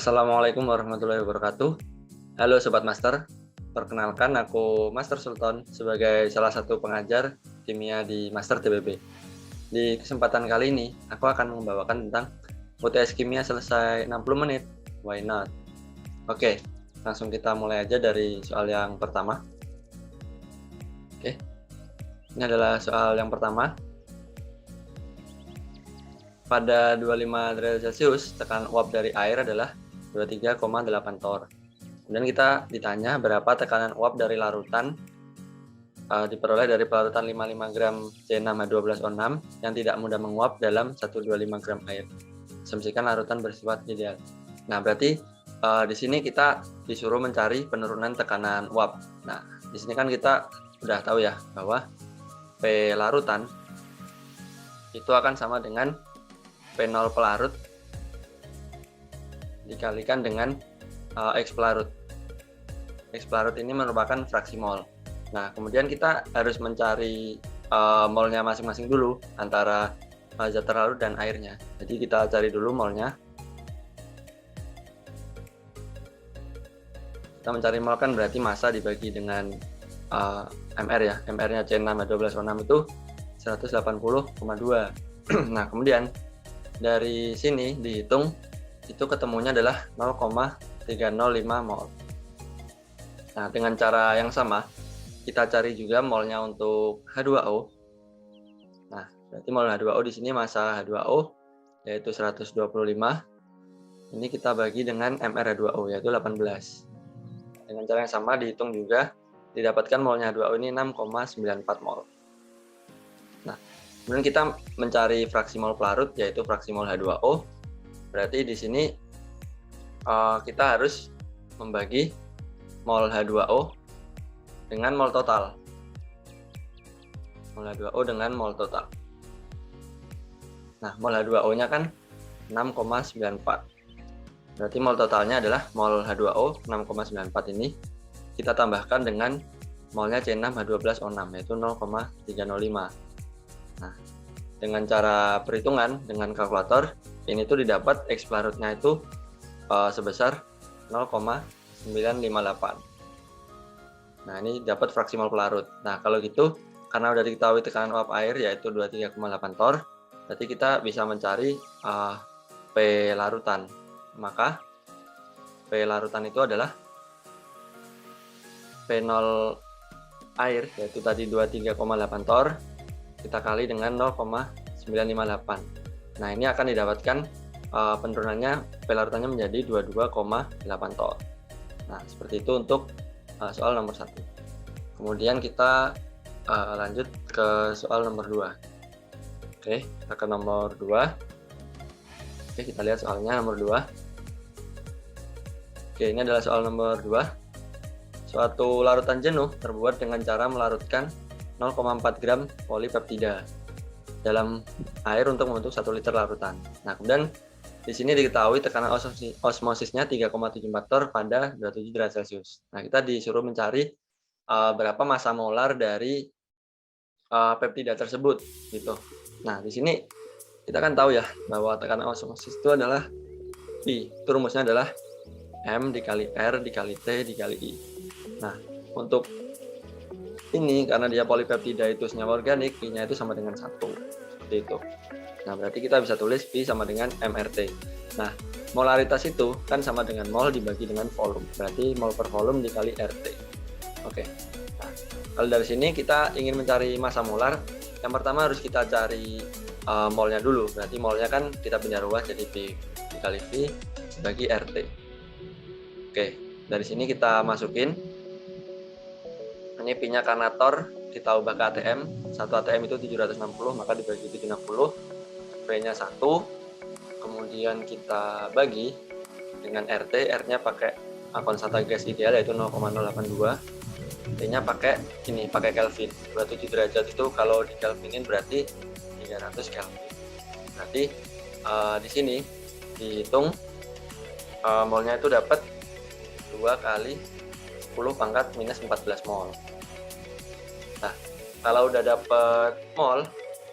Assalamualaikum warahmatullahi wabarakatuh. Halo Sobat Master, perkenalkan aku Master Sultan sebagai salah satu pengajar kimia di Master TBB. Di kesempatan kali ini, aku akan membawakan tentang UTS kimia selesai 60 menit. Why not? Oke, langsung kita mulai aja dari soal yang pertama. Oke, ini adalah soal yang pertama. Pada 25 derajat Celcius, tekanan uap dari air adalah 23,8 torr. Kemudian kita ditanya berapa tekanan uap dari larutan diperoleh dari larutan 55 gram C6H12O6 yang tidak mudah menguap dalam 125 gram air. Asumsikan larutan bersifat ideal. Nah, berarti di sini kita disuruh mencari penurunan tekanan uap. Nah, di sini kan kita udah tahu ya bahwa P larutan itu akan sama dengan P0 pelarut dikalikan dengan X pelarut. X pelarut ini merupakan fraksi mol. Nah, kemudian kita harus mencari molnya masing-masing dulu antara zat terlarut dan airnya. Jadi kita cari dulu molnya. Kita mencari mol kan berarti massa dibagi dengan MR ya. MR-nya C6H12O6 itu 180,2. Nah, kemudian dari sini dihitung itu ketemunya adalah 0,305 mol. Nah, dengan cara yang sama kita cari juga molnya untuk H2O. Nah, berarti mol H2O di sini massa H2O yaitu 125. Ini kita bagi dengan MR H2O yaitu 18. Dengan cara yang sama dihitung juga didapatkan molnya H2O ini 6,94 mol. Nah, kemudian kita mencari fraksi mol pelarut yaitu fraksi mol H2O. Berarti di sini kita harus membagi mol H2O dengan mol total. Mol H2O dengan mol total. Nah, mol H2O-nya kan 6,94. Berarti mol totalnya adalah mol H2O 6,94 ini kita tambahkan dengan molnya C6H12O6 yaitu 0,305. Nah, dengan cara perhitungan dengan kalkulator ini tuh didapat X pelarutnya itu sebesar 0,958. Nah, ini dapat fraksi mol pelarut. Nah, kalau gitu karena udah diketahui tekanan uap air yaitu 23,8 torr, berarti kita bisa mencari P larutan. Maka P larutan itu adalah P0 air yaitu tadi 23,8 torr kita kali dengan 0,958. Nah, ini akan didapatkan penurunannya P larutannya menjadi 22,8 torr. Nah, seperti itu untuk soal nomor 1. Kemudian kita lanjut ke soal nomor 2. Oke, kita ke nomor 2. Oke, kita lihat soalnya nomor 2. Oke, ini adalah soal nomor 2. Suatu larutan jenuh terbuat dengan cara melarutkan 0,4 gram polipeptida dalam air untuk membentuk 1 liter larutan. Nah, kemudian di sini diketahui tekanan osmosisnya 3,74 torr pada 27 derajat Celcius. Nah, kita disuruh mencari berapa massa molar dari peptida tersebut gitu. Nah, di sini kita kan tahu ya bahwa tekanan osmosis itu adalah P. Itu rumusnya adalah M dikali R dikali T dikali I. Nah, untuk ini karena dia polipeptida itu senyawa organik, P-nya itu sama dengan 1. Seperti itu. Nah, berarti kita bisa tulis P sama dengan MRT. Nah, molaritas itu kan sama dengan mol dibagi dengan volume. Berarti mol per volume dikali RT. Oke. Nah, kalau dari sini kita ingin mencari massa molar, yang pertama harus kita cari molnya dulu. Berarti molnya kan kita pindah ruas jadi P dikali V bagi RT. Oke, dari sini kita masukin. Ini P-nya karena torr kita ubah ke ATM. 1 ATM itu 760, maka dibagi 760. P-nya 1. Kemudian kita bagi dengan RT. R-nya pakai konstanta gas ideal yaitu 0,082. T-nya pakai Kelvin. 27 derajat itu kalau di Kelvinin berarti 300 Kelvin. Berarti di sini dihitung molnya itu dapat 2 kali 10 pangkat minus 14 mol. Nah, kalau udah dapet mol,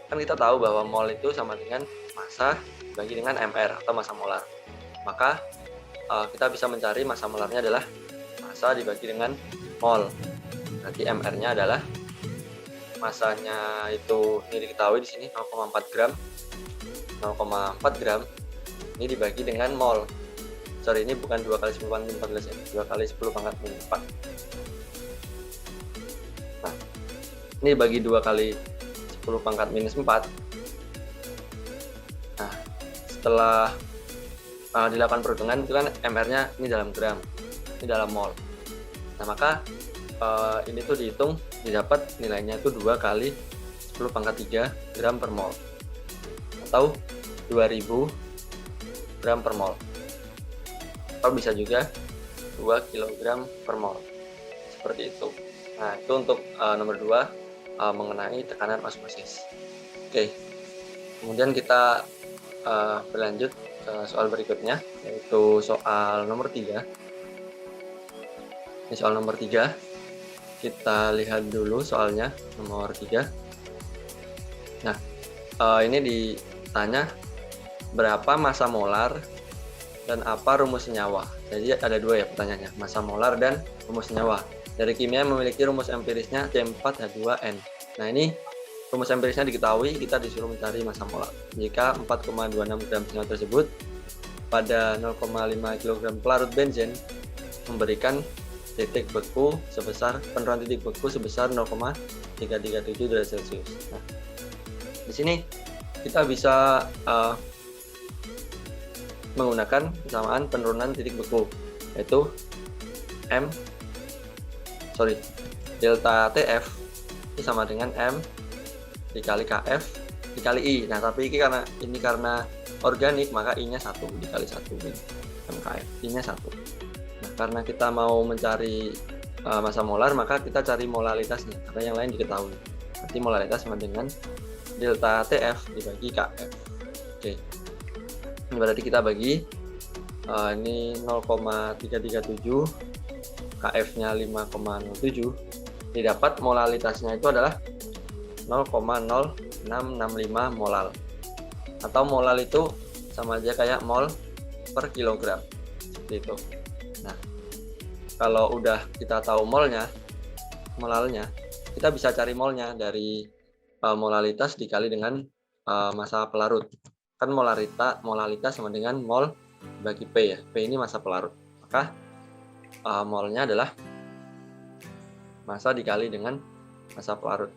kan kita tahu bahwa mol itu sama dengan massa bagi dengan MR atau massa molar. Maka kita bisa mencari massa molarnya adalah massa dibagi dengan mol. Berarti MR-nya adalah massanya itu ini diketahui di sini 0,4 gram. 0,4 gram ini dibagi dengan mol. Sorry, ini bukan 2 kali 10 pangkat 14 ya, 2 kali 10 pangkat minus 4. Nah, ini bagi 2 kali 10 pangkat minus 4. Nah, setelah dilakukan perhitungan itu kan MR-nya ini dalam gram, ini dalam mol. Nah, maka ini tuh dihitung, didapat nilainya itu 2 kali 10 pangkat 3 gram per mol, atau 2000 gram per mol, atau bisa juga 2 kg per mol, seperti itu. Nah, itu untuk nomor 2 mengenai tekanan osmosis. Oke, kemudian kita berlanjut ke soal berikutnya, yaitu soal nomor 3. Ini soal nomor 3, kita lihat dulu soalnya nomor 3. Nah, ini ditanya berapa massa molar dan apa rumus senyawa. Jadi ada 2 ya pertanyaannya, massa molar dan rumus senyawa. Dari kimia memiliki rumus empirisnya C4H2N. Nah, ini rumus empirisnya diketahui, kita disuruh mencari massa molar. Jika 4,26 gram senyawa tersebut pada 0,5 kg pelarut benzen memberikan titik beku sebesar penurunan titik beku sebesar 0,337 derajat Celcius. Nah, di sini kita bisa menggunakan kesamaan penurunan titik beku, yaitu delta TF itu sama dengan M dikali KF dikali I. Nah, tapi karena organik, maka I-nya 1 dikali 1 MKF, I-nya 1. Nah, karena kita mau mencari massa molar, maka kita cari molalitasnya, karena yang lain diketahui. Berarti molalitas sama dengan delta TF dibagi KF. Oke, ini berarti kita bagi ini 0,337, KF-nya 5,07, didapat molalitasnya itu adalah 0,0665 molal, atau molal itu sama aja kayak mol per kilogram, seperti itu. Nah, kalau udah kita tahu molalnya, kita bisa cari molnya dari molalitas dikali dengan massa pelarut. Kan molalitas sama dengan mol bagi P ya. P ini massa pelarut. Maka molnya adalah massa dikali dengan massa pelarut.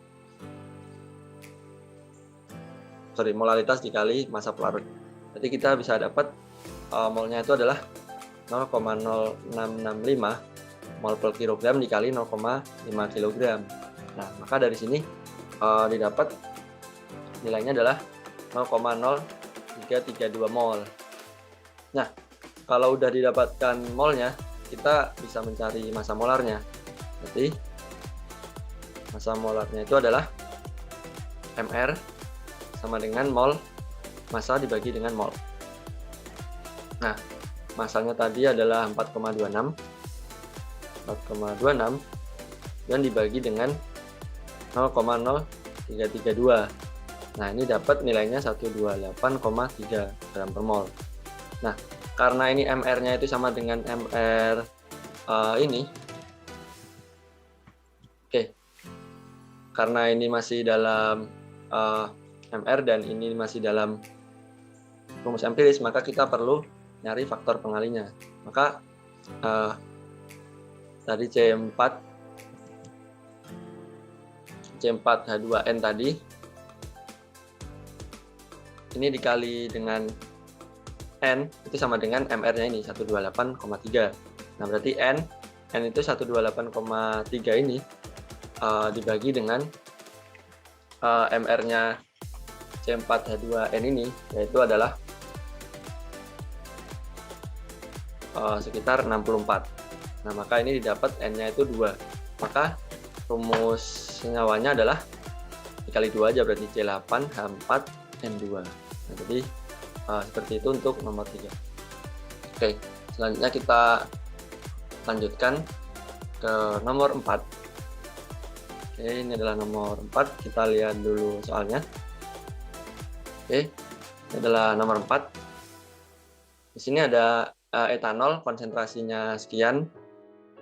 Molalitas dikali massa pelarut. Jadi kita bisa dapat molnya itu adalah 0,0665 mol per kilogram dikali 0,5 kg. Nah, maka dari sini didapat nilainya adalah 0,0332 mol. Nah, kalau udah didapatkan molnya, kita bisa mencari massa molarnya. Jadi massa molarnya itu adalah MR sama dengan mol massa dibagi dengan mol. Nah, massanya tadi adalah 4,26 dan dibagi dengan 0,0332. Nah, ini dapat nilainya 128,3 gram per mol. Nah, karena ini MR-nya itu sama dengan MR ini. Oke. Karena ini masih dalam MR dan ini masih dalam rumus empiris, maka kita perlu nyari faktor pengalinya. Maka tadi C4H2N tadi ini dikali dengan N itu sama dengan MR-nya ini 128,3. Nah, berarti N itu 128,3 ini dibagi dengan MR-nya C4H2N ini, yaitu adalah sekitar 64. Nah, maka ini didapat N-nya itu 2. Maka rumus senyawanya adalah dikali 2 aja, berarti C8H4N2. Nah, jadi seperti itu untuk nomor 3. Oke, selanjutnya kita lanjutkan ke nomor 4. Oke, ini adalah nomor 4. Kita lihat dulu soalnya. Oke, ini adalah nomor 4. Di sini ada etanol konsentrasinya sekian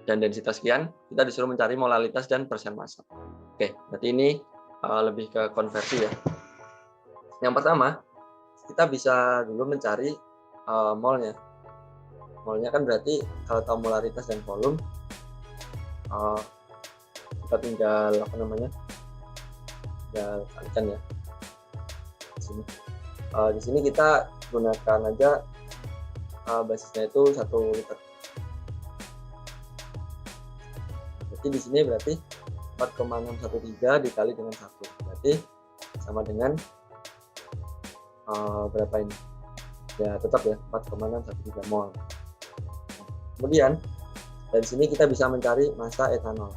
dan densitas sekian, kita disuruh mencari molalitas dan persen massa. Oke, berarti ini lebih ke konversi ya. Yang pertama, kita bisa dulu mencari molnya. Molnya kan berarti kalau tahu molaritas dan volume, kita tinggal tinggal kalikan ya. Di sini kita gunakan aja basisnya itu 1 liter. Berarti di sini berarti 4,613 dikali dengan 1. Berarti sama dengan berapa ini? Ya tetap ya 4,613 mol. Kemudian dari sini kita bisa mencari massa etanol.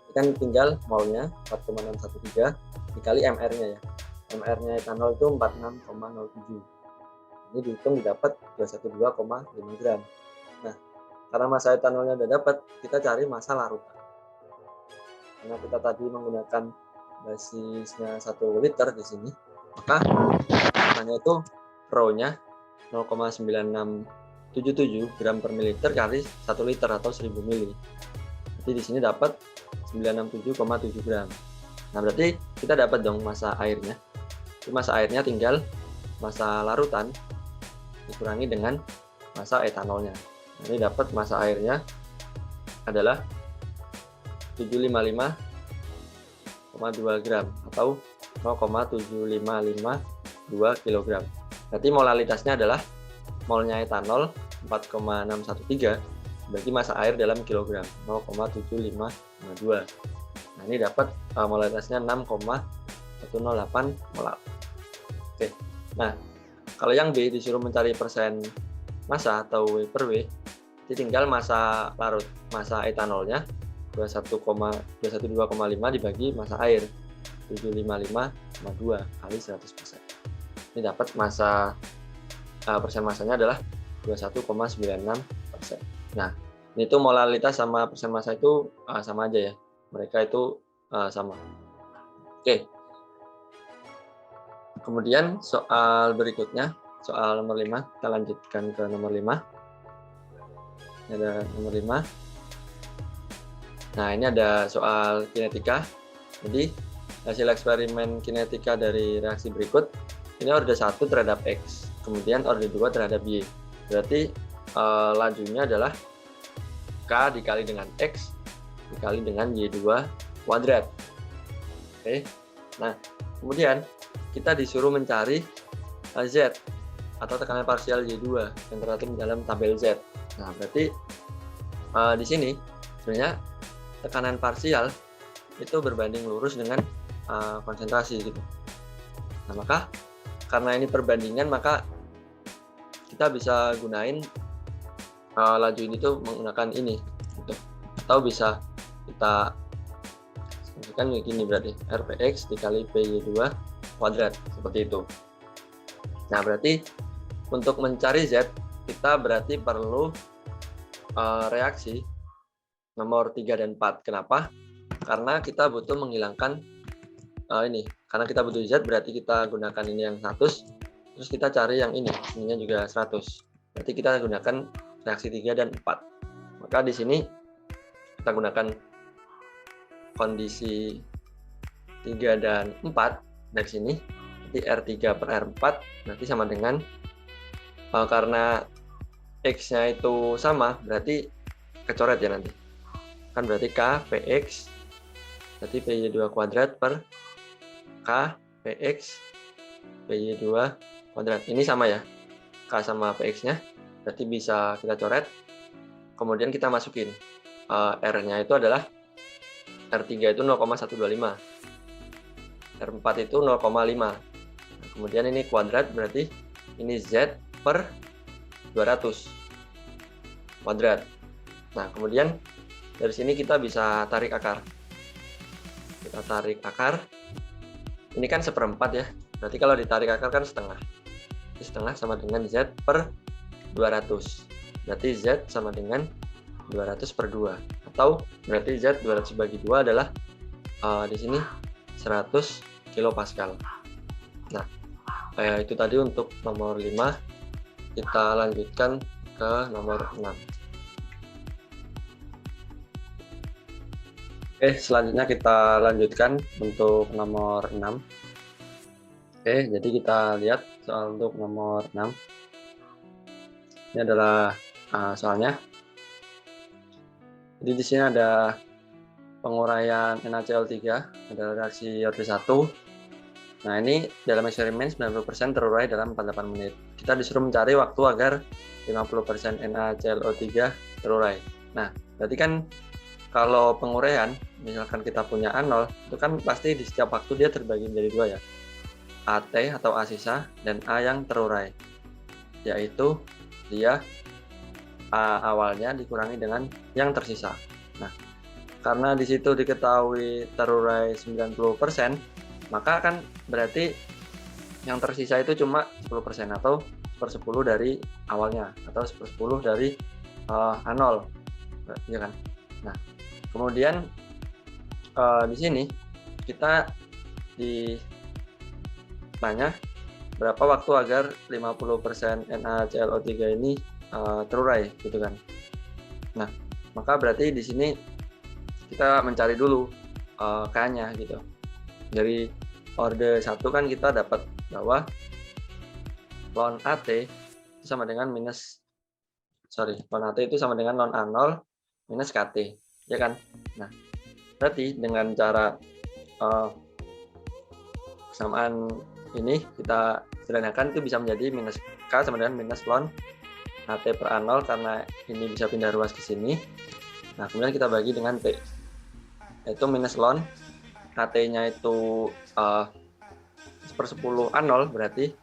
Ini kan tinggal molnya 4,613 dikali mR-nya ya. MR-nya etanol itu 46,07. Ini dihitung didapat 212,5 gram. Nah, karena massa etanolnya udah dapat, kita cari massa larutan. Karena kita tadi menggunakan basisnya 1 liter di sini, maka massanya itu rho-nya 0,9677 gram per mililiter kali 1 liter atau 1000 mili. Jadi di sini dapat 967,7 gram. Nah, berarti kita dapat dong massa airnya. Massa airnya tinggal massa larutan dikurangi dengan massa etanolnya. Nah, ini dapat massa airnya adalah 755,2 gram atau 0,7552 kg. Berarti molalitasnya adalah molnya etanol 4,613, berarti massa air dalam kilogram 0,7552. Nah, ini dapat molalitasnya 6,108 molar. Oke. Nah, kalau yang B disuruh mencari persen massa atau W per W, jadi tinggal massa larut, massa etanolnya 212,5 dibagi massa air 755,2 kali 100%. Ini dapat massa persen massanya adalah 21,96%. Nah, ini tuh molalitas sama persen massa itu sama aja ya. Mereka itu sama. Oke. Kemudian soal berikutnya, soal nomor 5, kita lanjutkan ke nomor 5. Ini ada nomor 5. Nah, ini ada soal kinetika. Jadi, hasil eksperimen kinetika dari reaksi berikut, ini orde 1 terhadap X, kemudian orde 2 terhadap Y. Berarti lajunya adalah K dikali dengan X dikali dengan Y2 kuadrat. Oke. Nah, kemudian kita disuruh mencari Z atau tekanan parsial Y2 yang tercantum dalam tabel Z. Nah, berarti di sini sebenarnya tekanan parsial itu berbanding lurus dengan konsentrasi gitu. Nah, maka karena ini perbandingan, maka kita bisa gunain laju ini tuh menggunakan ini gitu. Atau bisa kita sebutkan begini, berarti Rpx dikali PY2 kuadrat, seperti itu. Nah, berarti untuk mencari Z kita berarti perlu reaksi nomor 3 dan 4. Kenapa? Karena kita butuh menghilangkan ini. Karena kita butuh Z, berarti kita gunakan ini yang 100, terus kita cari yang ininya juga 100. Berarti kita gunakan reaksi 3 dan 4. Maka di sini kita gunakan kondisi 3 dan 4 dari sini. Nanti R3 per R4 nanti sama dengan karena X-nya itu sama, berarti kecoret ya nanti. Kan berarti K Px berarti PY2 kuadrat per K Px PY2 kuadrat. Ini sama ya, K sama Px-nya, berarti bisa kita coret. Kemudian kita masukin R-nya itu adalah R3 itu 0,125, R4 itu 0,5. Kemudian ini kuadrat, berarti ini Z per 200 kuadrat. Nah, kemudian dari sini kita bisa tarik akar. Kita tarik akar. Ini kan 1/4 ya. Berarti kalau ditarik akar kan setengah. Jadi setengah sama dengan Z per 200. Berarti Z sama dengan 200 per 2. Atau berarti Z 200 bagi 2 adalah di sini 100 kilopascal. Nah, itu tadi untuk nomor 5. kita lanjutkan ke nomor 6. Oke, selanjutnya kita lanjutkan untuk nomor 6. Oke, jadi kita lihat soal untuk nomor 6. Ini adalah soalnya. Jadi di sini ada penguraian NaCl3, ada reaksi orde 1. Nah, ini dalam eksperimen 90% terurai dalam 48 menit. Kita disuruh mencari waktu agar 50% NaClO3 terurai. Nah, berarti kan kalau penguraian, misalkan kita punya A0, itu kan pasti di setiap waktu dia terbagi menjadi dua ya. AT atau A sisa dan A yang terurai. Yaitu dia A awalnya dikurangi dengan yang tersisa. Nah, karena di situ diketahui terurai 90%, maka kan berarti yang tersisa itu cuma 10% atau 1/10 dari awalnya atau 1/10 dari A0. Ya kan? Nah, kemudian di sini kita ditanya berapa waktu agar 50% NaClO3 ini terurai gitu kan. Nah, maka berarti di sini kita mencari dulu K-nya gitu. Dari orde 1 kan kita dapat bahwa ln AT itu sama dengan ln AT itu sama dengan ln A0 minus KT, ya kan? Nah, berarti dengan cara kesamaan ini kita sederhanakan itu bisa menjadi minus K sama dengan minus ln AT per A0 karena ini bisa pindah ruas ke sini. Nah, kemudian kita bagi dengan T, yaitu minus ln AT-nya itu 1/10 A0, berarti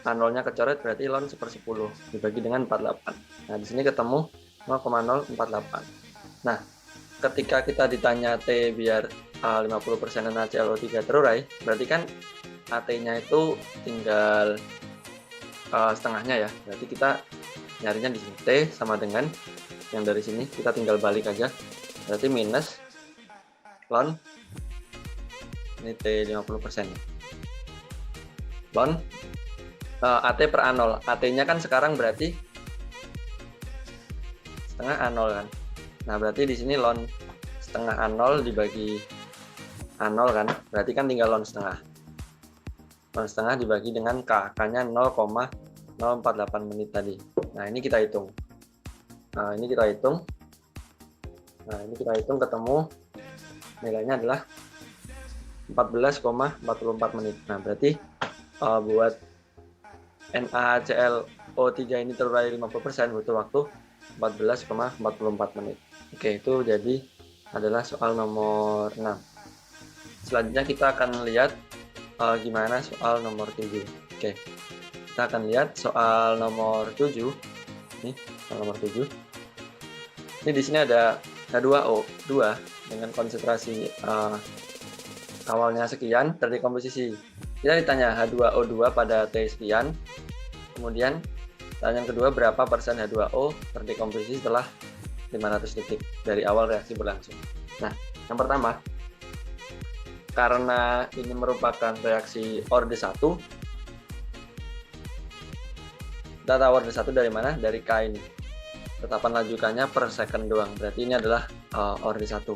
A0-nya kecoret, berarti ln 1/10 dibagi dengan 48. Nah, di sini ketemu 0,048. Nah, ketika kita ditanya T biar 50% NaClO3 terurai, berarti kan AT-nya itu tinggal setengahnya ya. Berarti kita nyarinya di sini. T sama dengan yang dari sini, kita tinggal balik aja. Berarti minus ln ini T 50%. Ln AT per A0. AT-nya kan sekarang berarti setengah A0 kan. Nah, berarti di sini ln setengah A0 dibagi A0 kan. Berarti kan tinggal ln setengah. Ln setengah dibagi dengan K. K-nya 0,048 menit tadi. Nah, ini kita hitung. Nah, ini kita hitung ketemu nilainya adalah 14,44 menit. Nah, berarti buat NaClO3 ini terurai 50% butuh waktu 14,44 menit. Oke, itu jadi adalah soal nomor 6. Selanjutnya kita akan lihat gimana soal nomor 7. Oke, kita akan lihat soal nomor 7. Ini soal nomor 7. Ini di sini ada H2O2 dengan konsentrasi awalnya sekian terdekomposisi. Kita ditanya H2O2 pada T sekian. Kemudian pertanyaan kedua, berapa persen H2O terdekomposisi setelah 500 detik dari awal reaksi berlangsung. Nah, yang pertama, karena ini merupakan reaksi orde 1, kita tahu orde 1 dari mana? Dari K ini. Tetapan lajukannya per second doang. Berarti ini adalah orde 1.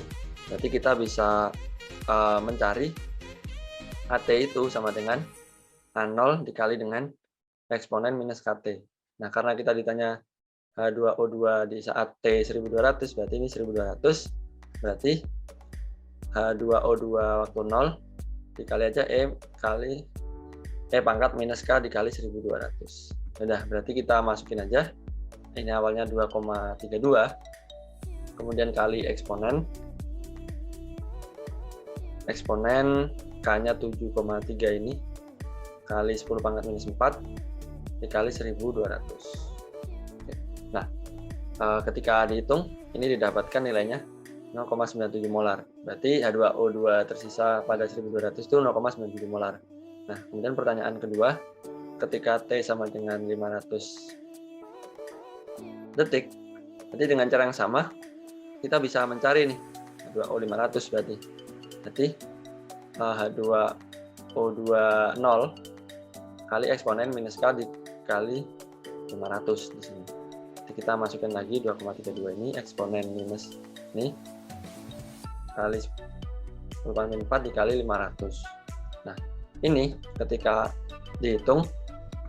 Berarti kita bisa mencari AT itu sama dengan A0 dikali dengan eksponen minus KT. Nah, karena kita ditanya H2O2 di saat T 1200, berarti ini 1200, berarti H2O2 waktu 0 dikali aja E pangkat minus K dikali 1200. Udah, berarti kita masukin aja. Ini awalnya 2,32, kemudian kali eksponen K-nya 7,3 ini kali 10 pangkat minus 4 dikali 1200. Oke. Nah, ketika dihitung ini didapatkan nilainya 0,97 molar. Berarti H2O2 tersisa pada 1200 itu 0,97 molar. Nah, kemudian pertanyaan kedua, ketika T sama dengan 500 detik, jadi dengan cara yang sama kita bisa mencari nih H2O 500 berarti. Jadi H2O2 0 kali eksponen minus K dikali 500 di sini. Jadi kita masukkan lagi 2,32 ini eksponen minus ini kali 10⁴ dikali 500. Nah, ini ketika dihitung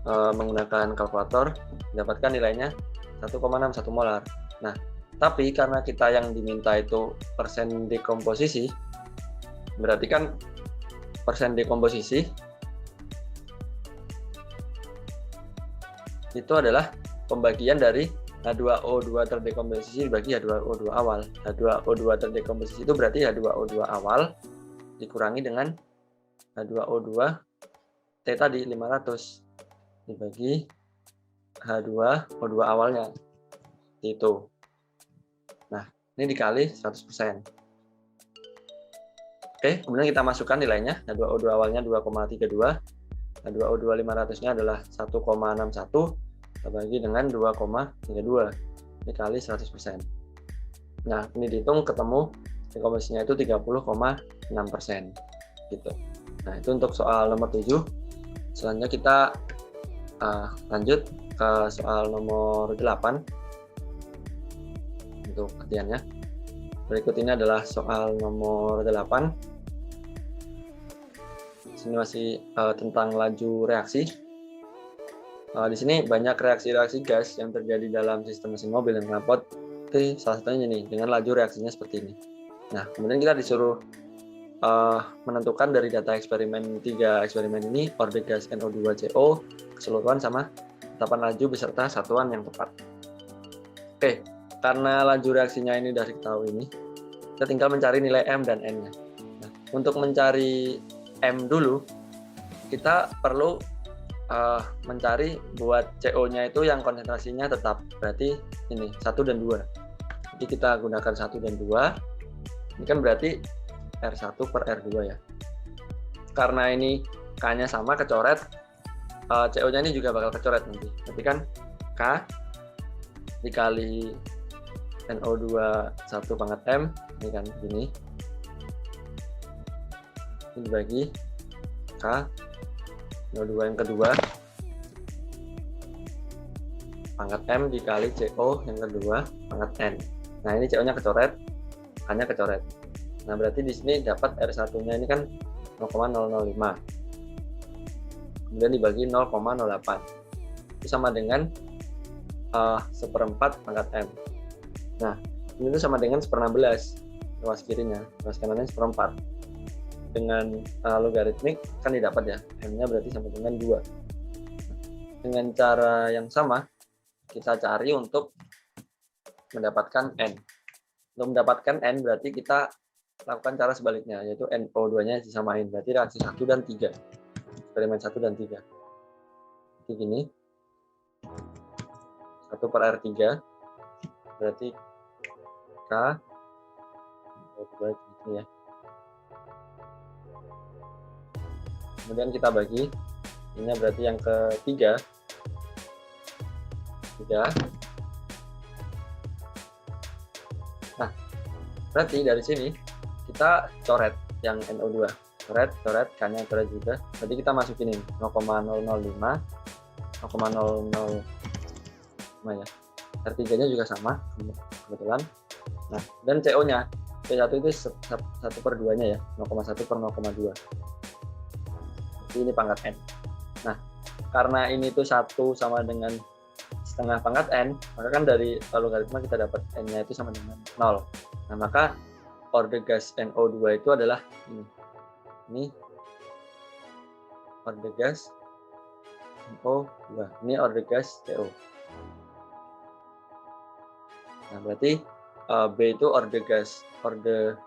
menggunakan kalkulator dapatkan nilainya 1,61 molar. Nah, tapi karena kita yang diminta itu persen dekomposisi, berarti kan persen dekomposisi itu adalah pembagian dari H2O2 terdekomposisi dibagi H2O2 awal. H2O2 terdekomposisi itu berarti H2O2 awal dikurangi dengan H2O2 T tadi 500 dibagi H2O2 awalnya. Itu. Nah, ini dikali 100%. Oke, kemudian kita masukkan nilainya. H2O2 awalnya 2,32. H2O2 500-nya adalah 1,61. Kita bagi dengan 2,32 dikali 100%. Nah, ini dihitung ketemu dekomposisinya itu 30,6%. Gitu. Nah, itu untuk soal nomor 7. Selanjutnya kita lanjut ke soal nomor 8 untuk latihannya. Berikut ini adalah soal nomor 8. Sini masih tentang laju reaksi. Di sini banyak reaksi-reaksi gas yang terjadi dalam sistem mesin mobil dan knalpot. Salah satunya ini dengan laju reaksinya seperti ini. Nah, kemudian kita disuruh menentukan dari data eksperimen 3 eksperimen ini order gas NO2CO keseluruhan sama tetapan laju beserta satuan yang tepat. Oke, karena laju reaksinya ini dari ketahui ini, kita tinggal mencari nilai M dan N-nya. Nah, untuk mencari M dulu, kita perlu mencari buat CO-nya itu yang konsentrasinya tetap, berarti ini 1 dan 2. Jadi kita gunakan 1 dan 2, ini kan berarti R1 per R2 ya. Karena ini K-nya sama kecoret, CO-nya ini juga bakal kecoret nanti. Berarti kan K dikali NO2 1 pangkat M, ini kan begini. Ini dibagi K NO2 yang kedua pangkat M dikali CO yang kedua pangkat N. Nah, ini CO-nya kecoret, K-nya kecoret. Nah, berarti di sini dapat R1-nya ini kan 0,005. Kemudian dibagi 0,08. Itu sama dengan 1/4 pangkat M. Nah, ini tuh sama dengan 1/16 ruas kirinya, ruas kanannya 1/4. Dengan logaritmik kan didapat ya, M-nya berarti sama dengan 2. Dengan cara yang sama, kita cari untuk mendapatkan N. Untuk mendapatkan N berarti kita lakukan cara sebaliknya, yaitu NO2-nya disamain, berarti reaksi 1 dan 3. Eksperimen 1 dan 3. Jadi gini. 1 per R3 berarti K NO2 gitu ya. Kemudian kita bagi, ini berarti yang ketiga. 3. Nah, berarti dari sini kita coret yang NO2, coret, K-nya coret juga. Jadi kita masukin ini 0,005, 0,005 ya. R3-nya juga sama kebetulan. Nah, dan CO-nya C1 itu 1/2-nya ya, 0,1 per 0,2. Jadi ini pangkat N. Nah, karena ini tuh 1 sama dengan setengah pangkat N, maka kan dari logaritma kita dapat N-nya itu sama dengan 0. Nah, maka order gas NO2 itu adalah ini. Ini order gas NO2. Ini order gas CO. Nah, berarti B itu order gas, order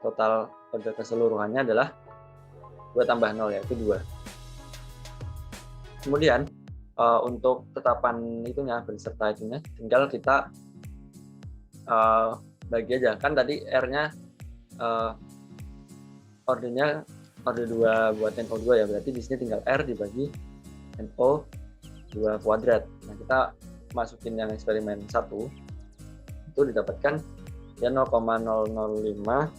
total order keseluruhannya adalah 2 tambah 0 yaitu 2. Kemudian untuk tetapan itunya beserta itunya tinggal kita bagi aja, kan tadi R-nya ordernya order 2 buat NO2 ya, berarti di sini tinggal R dibagi NO2 kuadrat. Nah, kita masukin yang eksperimen 1 itu didapatkan ya 0,005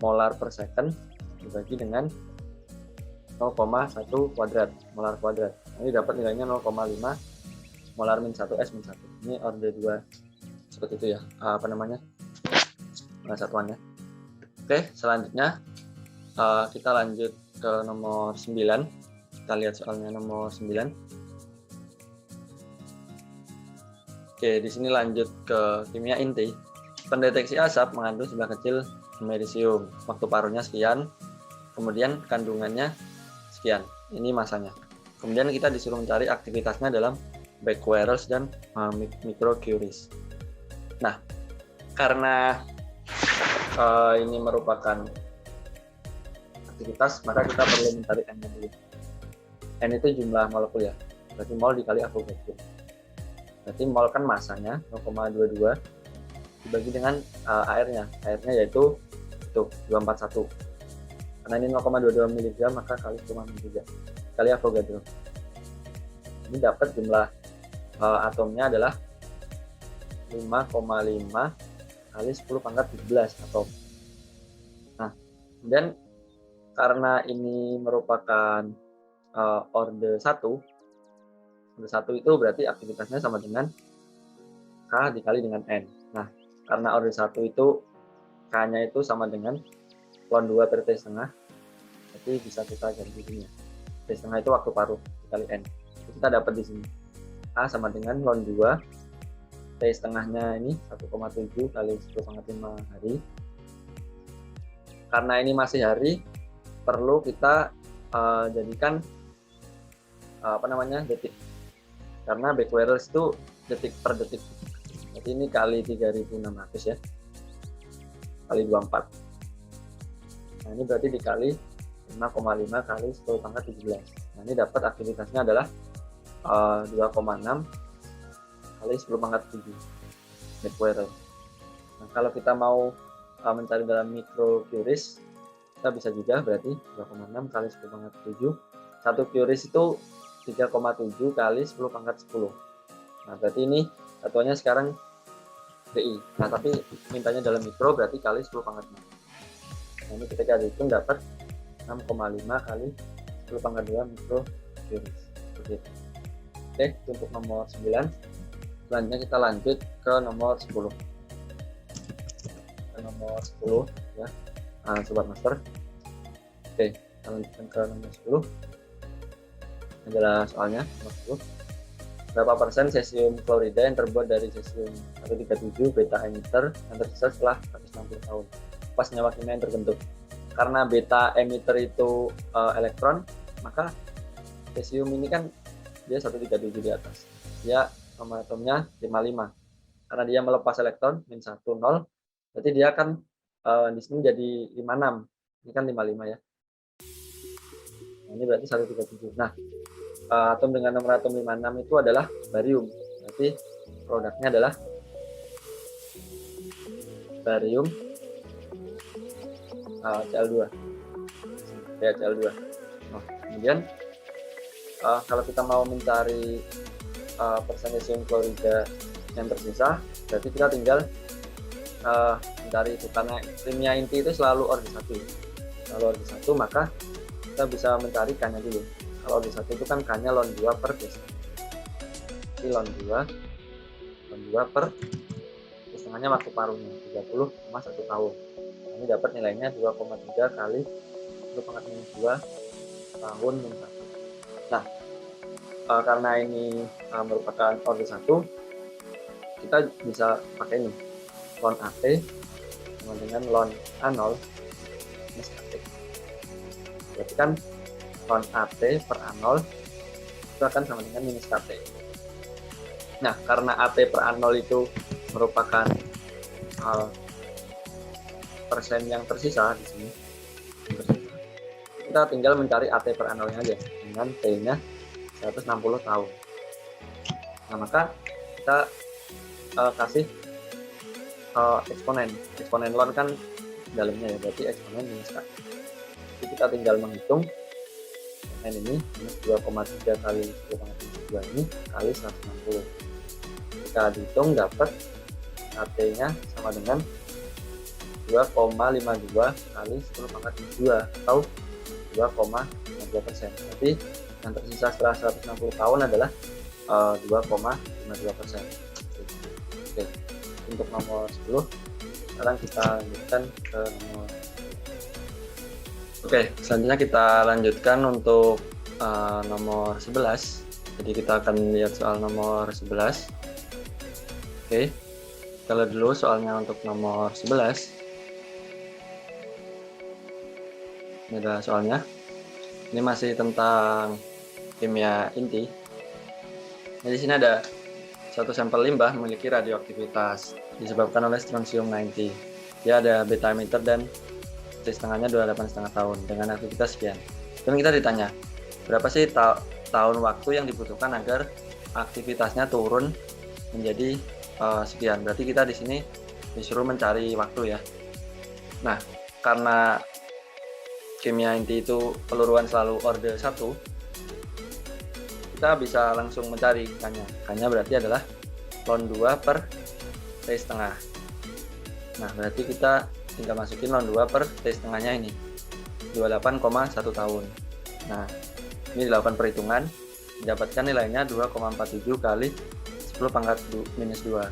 molar per second dibagi dengan 0,1 kuadrat molar kuadrat. Ini dapat nilainya 0,5 molar min 1 S min 1. Ini orde 2 seperti itu ya, apa namanya, satuannya. Oke, selanjutnya kita lanjut ke nomor 9. Kita lihat soalnya nomor 9. Oke, di sini lanjut ke kimia inti. Pendeteksi asap mengandung jumlah kecil amerisium. Waktu paruhnya sekian, kemudian kandungannya sekian. Ini masanya. Kemudian kita disuruh mencari aktivitasnya dalam Becquerels dan microcuries. Nah, karena ini merupakan aktivitas, maka kita perlu mencari N-nya dulu. N itu jumlah molekul ya, berarti mol dikali Avogadro. Berarti mol kan masanya 0,22 dibagi dengan airnya yaitu itu 241. Karena ini 0,22 mg maka kali 0,3 kali Avogadro. Ini dapat jumlah atomnya adalah 5,5 kali 10 pangkat 17 atom. Nah, kemudian karena ini merupakan orde 1, orde 1 itu berarti aktivitasnya sama dengan K dikali dengan N. Nah, karena orde 1 itu K-nya itu sama dengan ln 2 per T setengah, jadi bisa kita ganti ini. T setengah itu waktu paruh dikali N. Jadi kita dapat di sini A sama dengan ln 2, T setengahnya ini 1,7 kali 10⁵ hari. Karena ini masih hari, perlu kita jadikan detik, karena Becquerels itu detik per detik. Jadi ini kali 3600 ya, kali 24. Nah, ini berarti dikali 5,5 kali 10 pangkat 17. Nah, ini dapat aktivitasnya adalah 2,6 kali 10 pangkat 7 Becquerels. Nah, kalau kita mau mencari dalam microcuries, kita bisa juga berarti 2,6 kali 10 pangkat 7. Satu curies itu 3,7 kali 10 pangkat 10. Nah, berarti ini satuannya sekarang DI. Nah, tapi mintanya dalam mikro berarti kali 10 pangkat 6. Nah, ini ketika dihitung dapat 6,5 kali 10 pangkat 2 microcuries. Oke, itu untuk nomor 9. Selanjutnya kita lanjut ke nomor 10. Ke nomor 10 ya, sobat master. Oke, kita lanjutkan ke nomor 10. Adalah soalnya nomor 10. Berapa persen cesium klorida yang terbuat dari cesium 137 beta emitter yang tersisa setelah 160 tahun? Pas senyawa kimia yang terbentuk. Karena beta emitter itu elektron, maka cesium ini kan dia 137 di atas. Dia nomor atomnya 55. Karena dia melepas elektron min 1 0, berarti dia akan di sini jadi 56. Ini kan 55 ya. Nah, ini berarti 137. Nah, atom dengan nomor atom 56 itu adalah barium. Berarti produknya adalah barium Cl2. Ya, Cl2. Nah, kemudian kalau kita mau mencari persen cesium klorida yang tersisa, berarti kita tinggal mencari itu, karena kimia inti itu selalu orde 1. Kalau orde 1 maka kita bisa mencari K-nya dulu. Kalau orde 1 itu kan K-nya ln 2 per T. Jadi ln 2 per T setengahnya waktu paruhnya 30,1 tahun. Nah, ini dapat nilainya 2,3 kali 10 pangkat minus 2 tahun min 1. Nah, karena ini merupakan orde 1, kita bisa pakai ini ln AT sama dengan ln A0 minus AT. Berarti kan ln AT per A0 itu akan sama dengan minus KT. Nah, karena AT per A0 itu merupakan persen yang tersisa di sini, kita tinggal mencari AT per A0 nya aja dengan T-nya 160 tahun. Nah, maka kita kasih eksponen ln kan dalamnya ya, berarti eksponen minus K. Jadi kita tinggal menghitung N ini minus 2,3 kali 10⁻² ini kali 160. Kita dihitung dapat KT-nya sama dengan 2,52 kali 10⁻² atau 2,52%. Jadi yang tersisa setelah 160 tahun adalah 2,52%. Oke, untuk nomor 10 sekarang kita lanjutkan ke nomor. Oke, selanjutnya kita lanjutkan untuk nomor 11. Jadi kita akan lihat soal nomor 11. Oke, kita lihat dulu soalnya untuk nomor 11. Ini adalah soalnya. Ini masih tentang kimia inti. Nah, di sini ada suatu sampel limbah memiliki radioaktivitas disebabkan oleh strontium 90. Dia ada beta emitter dan T-setengahnya 28,5 tahun dengan aktivitas sekian. Dan kita ditanya, berapa sih tahun waktu yang dibutuhkan agar aktivitasnya turun menjadi sekian. Berarti kita di sini disuruh mencari waktu ya. Nah, karena kimia inti itu peluruan selalu orde 1, kita bisa langsung mencari K-nya. K-nya berarti adalah ln 2 per T-setengah. Nah, berarti kita tinggal masukin ln 2 per T-setengahnya ini, 28,1 tahun. Nah, ini dilakukan perhitungan, didapatkan nilainya 2,47 kali 10 pangkat minus 2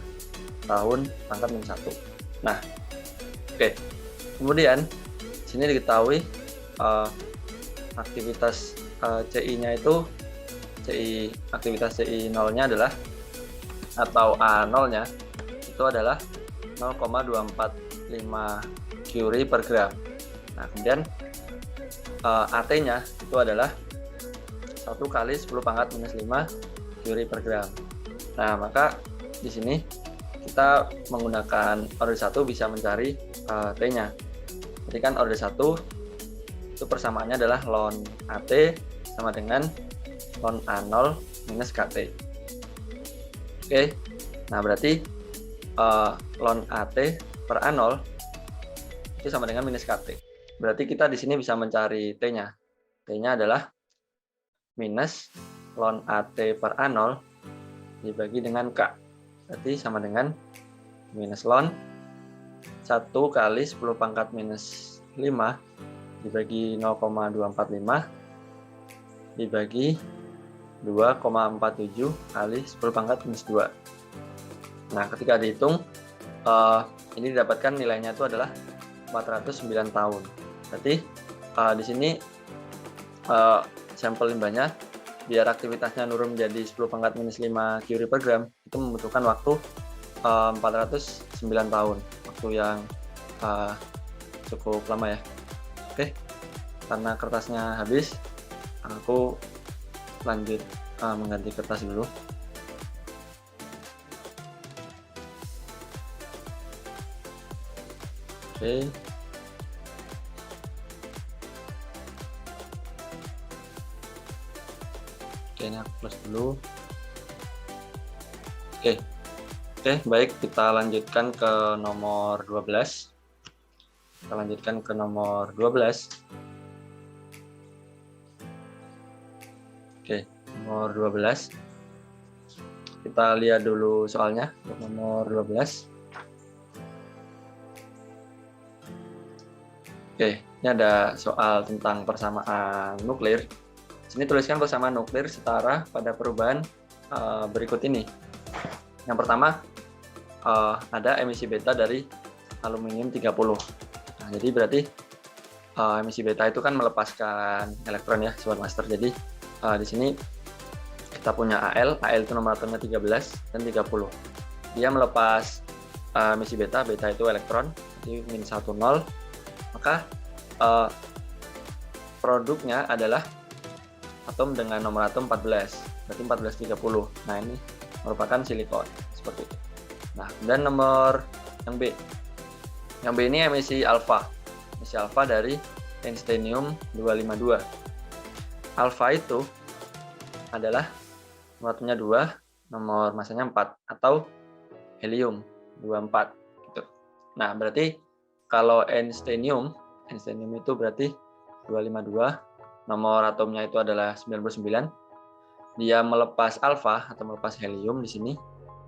tahun pangkat minus 1. Nah, oke. Kemudian, sini diketahui aktivitas CI-nya itu, aktivitas CI 0-nya adalah, atau A0-nya itu adalah 0,245 curie per gram. Nah, kemudian AT-nya itu adalah 1 kali 10 pangkat minus 5 curie per gram. Nah, maka di sini kita menggunakan orde 1 bisa mencari T-nya. Jadi kan orde 1 itu persamaannya adalah ln AT sama dengan ln A0 minus KT. Oke, nah berarti ln AT per A0 itu sama dengan minus KT. Berarti kita di sini bisa mencari T-nya. T-nya adalah minus ln AT per A0 dibagi dengan K. Berarti sama dengan minus ln 1 kali 10 pangkat minus 5 dibagi 0,245 dibagi 2,47 kali 10 pangkat minus 2. Nah, ketika dihitung, ini didapatkan nilainya itu adalah 409 tahun. Berarti di sini sampel limbahnya, biar aktivitasnya nurun menjadi 10 pangkat minus 5 curie per gram, itu membutuhkan waktu 409 tahun. Waktu yang cukup lama ya. Oke, karena kertasnya habis, aku lanjut mengganti kertas dulu. Oke. Oke, ini aku plus dulu. Oke, baik, kita lanjutkan ke nomor 12. Kita lanjutkan ke nomor 12. Oke, nomor 12. Kita lihat dulu soalnya untuk nomor 12. Oke, ini ada soal tentang persamaan nuklir. Sini tuliskan persamaan nuklir setara pada perubahan berikut ini. Yang pertama, ada emisi beta dari aluminium 30. Nah, jadi berarti emisi beta itu kan melepaskan elektron ya, sobat master. Jadi di sini kita punya Al itu nomor atomnya 13 dan 30. Dia melepas emisi beta itu elektron, jadi min 10. Maka produknya adalah atom dengan nomor atom 14, berarti 1430. Nah, ini merupakan silikon seperti itu. Nah, dan nomor yang B. Yang B ini emisi alfa. Emisi alfa dari Einsteinium 252. Alfa itu adalah nomor atomnya 2, nomor masanya 4, atau helium 24 gitu. Nah, berarti kalau Einsteinium itu berarti 252, nomor atomnya itu adalah 99. Dia melepas alfa atau melepas helium di sini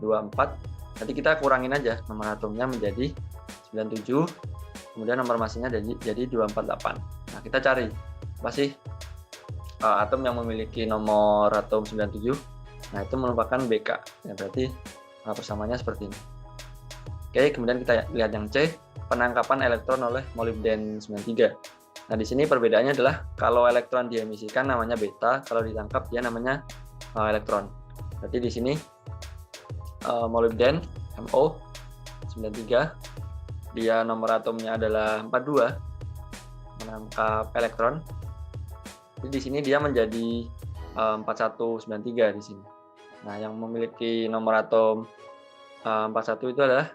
24. Nanti kita kurangin aja nomor atomnya menjadi 97, kemudian nomor masanya jadi 248. Nah, kita cari apa sih atom yang memiliki nomor atom 97. Nah, itu merupakan BK. Ya, berarti persamaannya seperti ini. Oke, kemudian kita lihat yang C, penangkapan elektron oleh molybden 93. Nah, di sini perbedaannya adalah kalau elektron diemisikan namanya beta, kalau ditangkap dia namanya elektron. Berarti di sini molybden MO 93, dia nomor atomnya adalah 42, menangkap elektron. Jadi di sini dia menjadi 4193 di sini. Nah, yang memiliki nomor atom 41 itu adalah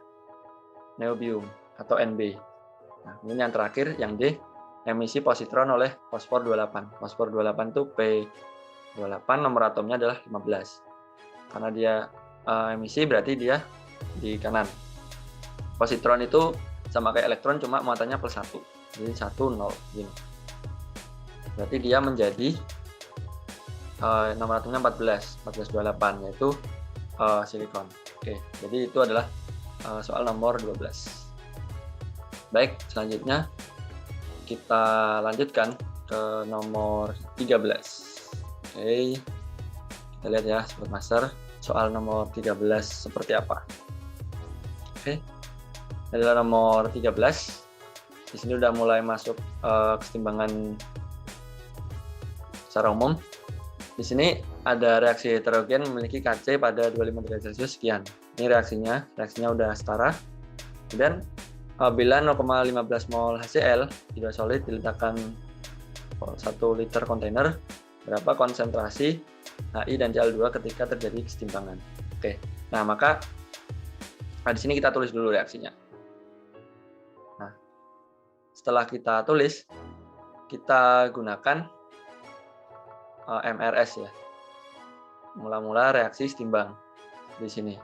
neobium atau Nb. Nah, kemudian yang terakhir yang D, emisi positron oleh fosfor 28. Fosfor 28 itu P28, nomor atomnya adalah 15. Karena dia emisi berarti dia di kanan. Positron itu sama kayak elektron cuma muatannya plus 1. Jadi 1 0 gini. Berarti dia menjadi nomor atomnya 1428 yaitu silikon. Oke, jadi itu adalah soal nomor 12. Baik, selanjutnya kita lanjutkan ke nomor 13. Oke, kita lihat ya Sobat Master, soal nomor 13 seperti apa. Oke, adalah nomor 13. Di sini udah mulai masuk kesetimbangan secara umum. Di sini ada reaksi heterogen memiliki Kc pada 25 derajat Celcius sekian. Ini reaksinya udah setara. Kemudian bila 0,15 mol HCl, hidro solid diletakkan 1 liter kontainer, berapa konsentrasi Hi dan Cl2 ketika terjadi kesetimbangan. Oke. Nah, maka di sini kita tulis dulu reaksinya. Nah, setelah kita tulis, kita gunakan MRS ya. Mula-mula reaksi setimbang di sini.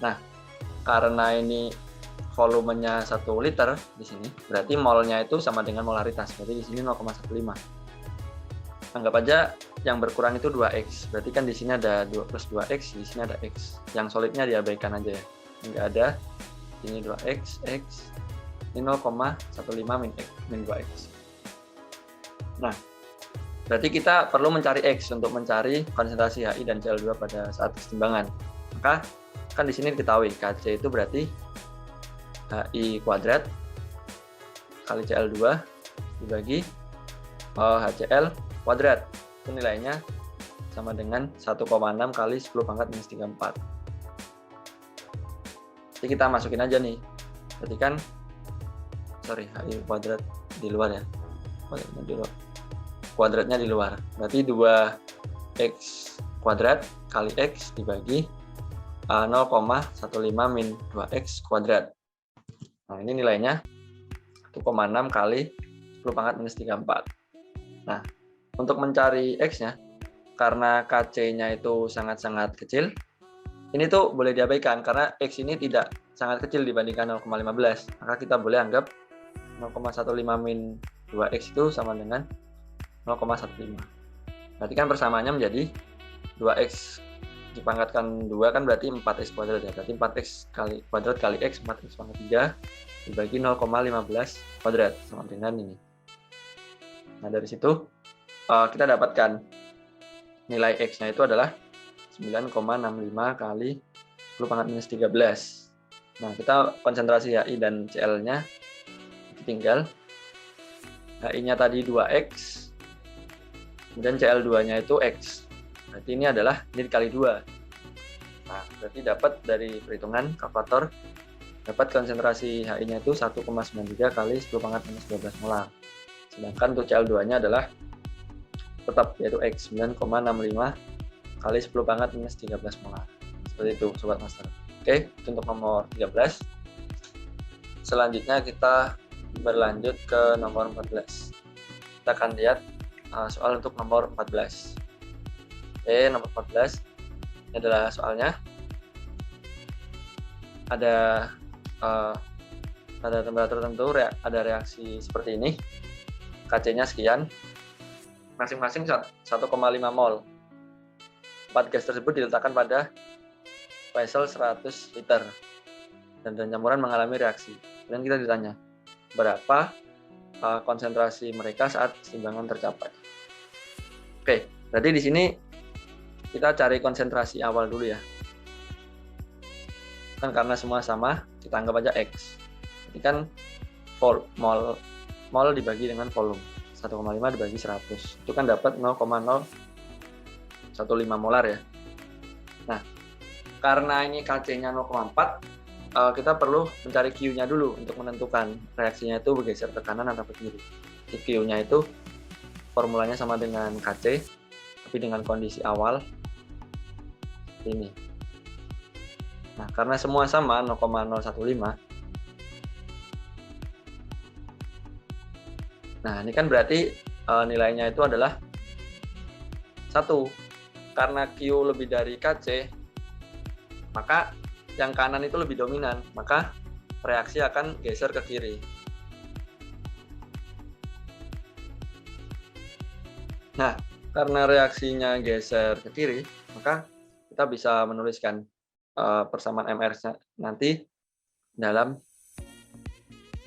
Nah, karena ini volumenya 1 liter di sini, berarti molnya itu sama dengan molaritas. Berarti di sini 0,15. Anggap aja yang berkurang itu 2X. Berarti kan di sini ada 2 plus 2X, di sini ada X. Yang solidnya diabaikan aja ya. Enggak ada. Ini 2X, X. Ini 0,15 min 2X. Nah, berarti kita perlu mencari X untuk mencari konsentrasi Hi dan Cl2 pada saat kesetimbangan. Maka kan di sini diketahui Kc itu berarti Hi kuadrat kali Cl2 dibagi HCl kuadrat. Itu nilainya sama dengan 1,6 kali 10 pangkat minus 34. Jadi kita masukin aja nih. Berarti kan Hi kuadrat di luar ya. Kuadratnya di luar. Berarti 2X kuadrat kali X dibagi 0,15 min 2X kuadrat. Nah, ini nilainya 1,6 kali 10 pangkat minus 34. Nah, untuk mencari X-nya, karena Kc-nya itu sangat-sangat kecil, ini tuh boleh diabaikan karena X ini tidak sangat kecil dibandingkan 0,15. Maka kita boleh anggap 0,15 min 2X itu sama dengan 0,15. Berarti kan persamaannya menjadi 2X dipangkatkan 2 kan berarti 4X kuadrat ya. Berarti 4X kali kuadrat kali X, 4X pangkat 3 dibagi 0,15 kuadrat sama dengan ini. Nah, dari situ kita dapatkan nilai X-nya itu adalah 9,65 kali 10 pangkat minus 13. Nah, kita konsentrasi Hi dan Cl-nya tinggal. Hi-nya tadi 2X, kemudian Cl2-nya itu X. Berarti ini adalah ini dikali 2. Nah, berarti dapat dari perhitungan kalkulator, dapat konsentrasi Hi-nya itu 1,93 kali 10 pangkat minus 12 molar. Sedangkan untuk Cl2-nya adalah tetap yaitu X, 9,65 kali 10 pangkat minus 13 molar. Seperti itu Sobat Master. Oke, itu untuk nomor 13. Selanjutnya kita berlanjut ke nomor 14. Kita akan lihat soal untuk nomor 14. Oke, nomor 14 ini adalah soalnya. Ada temperatur tertentu ada reaksi seperti ini. Kc-nya sekian. Masing-masing 1,5 mol. 4 gas tersebut diletakkan pada vessel 100 liter. Dan campuran mengalami reaksi. Dan kita ditanya, berapa konsentrasi mereka saat keseimbangan tercapai? Oke, berarti di sini kita cari konsentrasi awal dulu ya. Kan karena semua sama, kita anggap aja X. Ini kan mol dibagi dengan volume. 1,5 dibagi 100. Itu kan dapat 0,015 molar ya. Nah, karena ini Kc-nya 0,4, kita perlu mencari Q-nya dulu untuk menentukan reaksinya itu bergeser ke kanan atau ke kiri. Q-nya itu formulanya sama dengan Kc, tapi dengan kondisi awal ini. Nah, karena semua sama 0,015, nah ini kan berarti nilainya itu adalah 1. Karena Q lebih dari Kc, maka yang kanan itu lebih dominan, maka reaksi akan geser ke kiri. Nah, karena reaksinya geser ke kiri, maka kita bisa menuliskan persamaan MR nanti dalam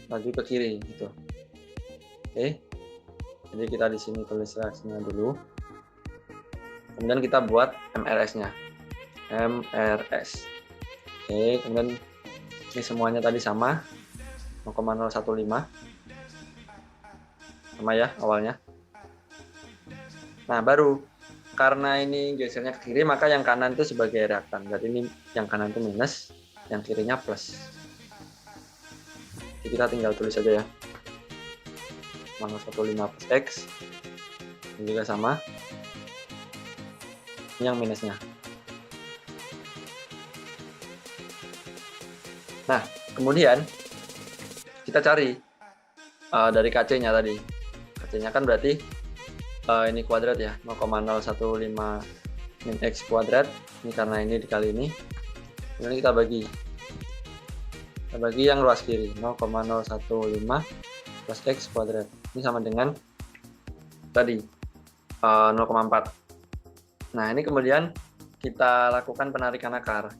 maju ke kiri gitu. Oke. Jadi kita di sini tulis reaksinya dulu. Kemudian kita buat MRS-nya. MRS. Oke, kemudian ini semuanya tadi sama 0,015. Sama ya awalnya. Nah, baru karena ini gesernya ke kiri, maka yang kanan itu sebagai reaktan. Berarti ini yang kanan itu minus, yang kirinya plus. Jadi kita tinggal tulis saja ya. 0,15 plus X. Ini juga sama. Ini yang minusnya. Nah, kemudian kita cari dari Kc-nya tadi. Kc-nya kan berarti ini kuadrat ya, 0,015 min X kuadrat. Ini karena ini dikali ini. Kemudian kita bagi. Kita bagi yang luas kiri, 0,015 plus X kuadrat. Ini sama dengan tadi 0,4. Nah, ini kemudian kita lakukan penarikan akar.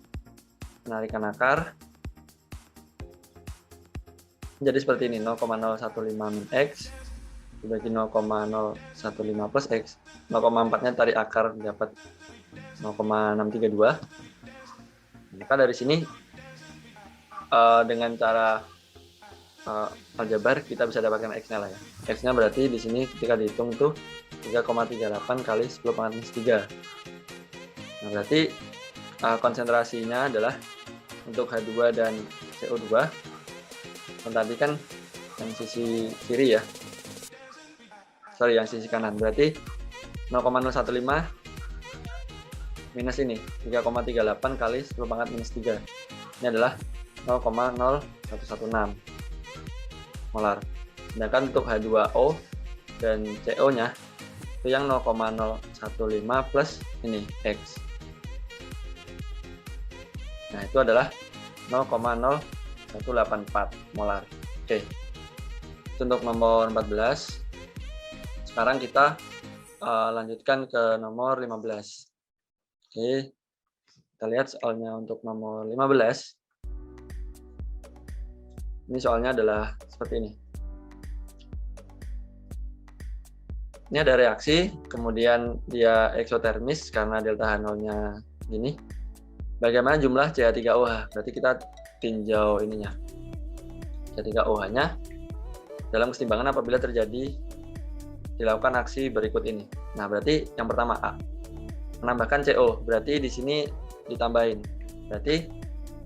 Penarikan akar jadi seperti ini, 0,015 min X dibagi 0,015 plus X. 0,4-nya tarik akar dapat 0,632. Maka dari sini dengan cara aljabar kita bisa dapatkan X-nya lah ya. X-nya berarti di sini ketika dihitung tuh 3,38 kali 10 pangkat minus 3. Nah, berarti konsentrasinya adalah untuk H2 dan CO2. Dan tadi kan yang sisi kiri ya. Sorry, yang sisi kanan. Berarti 0,015 minus ini 3,38 kali 10 pangkat minus 3. Ini adalah 0,0116 molar. Sedangkan untuk H2O dan CO-nya itu yang 0,015 plus ini X. Nah, itu adalah 0,0184 molar. Oke. Itu untuk nomor 14. Sekarang kita lanjutkan ke nomor 15. Oke. Kita lihat soalnya untuk nomor 15. Ini soalnya adalah seperti ini. Ini ada reaksi, kemudian dia eksotermis karena delta H0-nya gini. Bagaimana jumlah CH3OH? Berarti kita tinjau ininya. CH3OH-nya dalam keseimbangan apabila terjadi dilakukan aksi berikut ini. Nah, berarti yang pertama A. Menambahkan CO, berarti di sini ditambahin. Berarti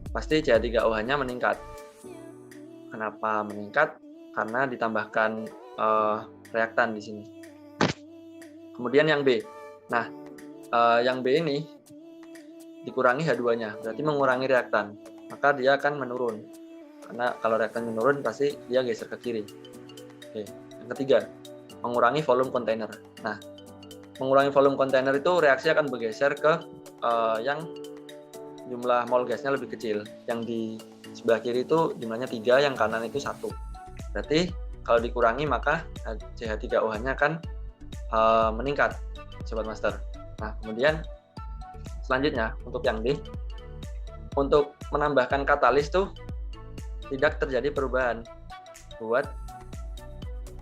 pasti CH3OH-nya meningkat. Kenapa meningkat? Karena ditambahkan reaktan di sini. Kemudian yang B. Nah, yang B ini dikurangi H2-nya, berarti mengurangi reaktan. Maka dia akan menurun. Karena kalau reaktan menurun, pasti dia geser ke kiri. Oke. Yang ketiga, mengurangi volume kontainer. Nah, mengurangi volume kontainer itu reaksi akan bergeser ke yang jumlah mol gasnya lebih kecil. Yang di sebelah kiri itu jumlahnya 3, yang kanan itu 1. Berarti kalau dikurangi maka CH3OH-nya akan meningkat, Sobat Master. Nah, kemudian selanjutnya untuk yang D, untuk menambahkan katalis tuh tidak terjadi perubahan buat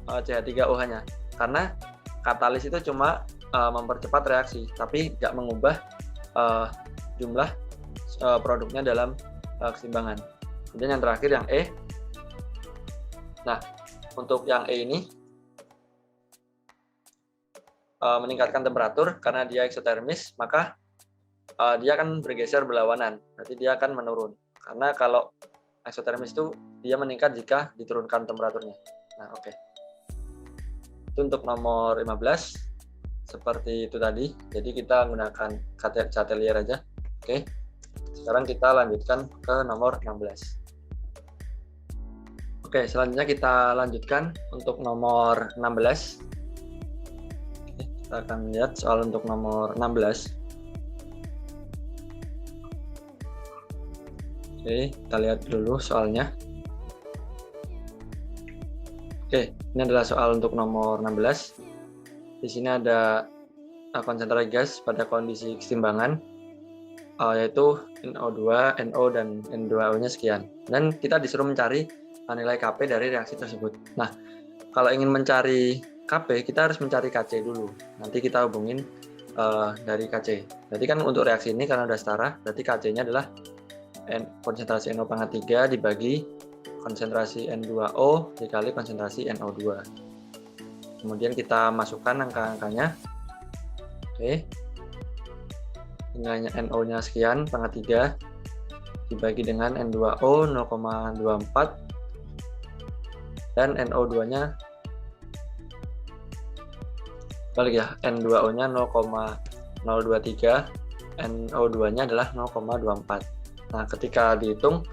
CH3OH-nya, karena katalis itu cuma mempercepat reaksi, tapi tidak mengubah jumlah produknya dalam keseimbangan. Kemudian yang terakhir yang E. Nah, untuk yang E ini meningkatkan temperatur karena dia eksotermis, maka dia akan bergeser berlawanan, berarti dia akan menurun. Karena kalau eksotermis itu dia meningkat jika diturunkan temperaturnya. Nah, oke. Itu untuk nomor 15 seperti itu tadi. Jadi kita menggunakan Chatelier aja. Oke. Sekarang kita lanjutkan ke nomor 16. Oke, selanjutnya kita lanjutkan untuk nomor 16. Oke, kita akan lihat soal untuk nomor 16. Oke, kita lihat dulu soalnya. Oke, ini adalah soal untuk nomor 16. Di sini ada konsentrasi gas pada kondisi keseimbangan, yaitu NO2, NO, dan N2O-nya sekian. Dan kita disuruh mencari nilai Kp dari reaksi tersebut. Nah, kalau ingin mencari Kp, kita harus mencari Kc dulu. Nanti kita hubungin dari Kc. Berarti kan untuk reaksi ini karena sudah setara, berarti Kc-nya adalah konsentrasi NO pangkat 3 dibagi konsentrasi N2O dikali konsentrasi NO2. Kemudian kita masukkan angka-angkanya. Oke. Nilainya NO-nya sekian pangkat 3 dibagi dengan N2O 0,24 dan NO2-nya balik ya, N2O-nya 0,023, NO2-nya adalah 0,24. Nah, ketika dihitung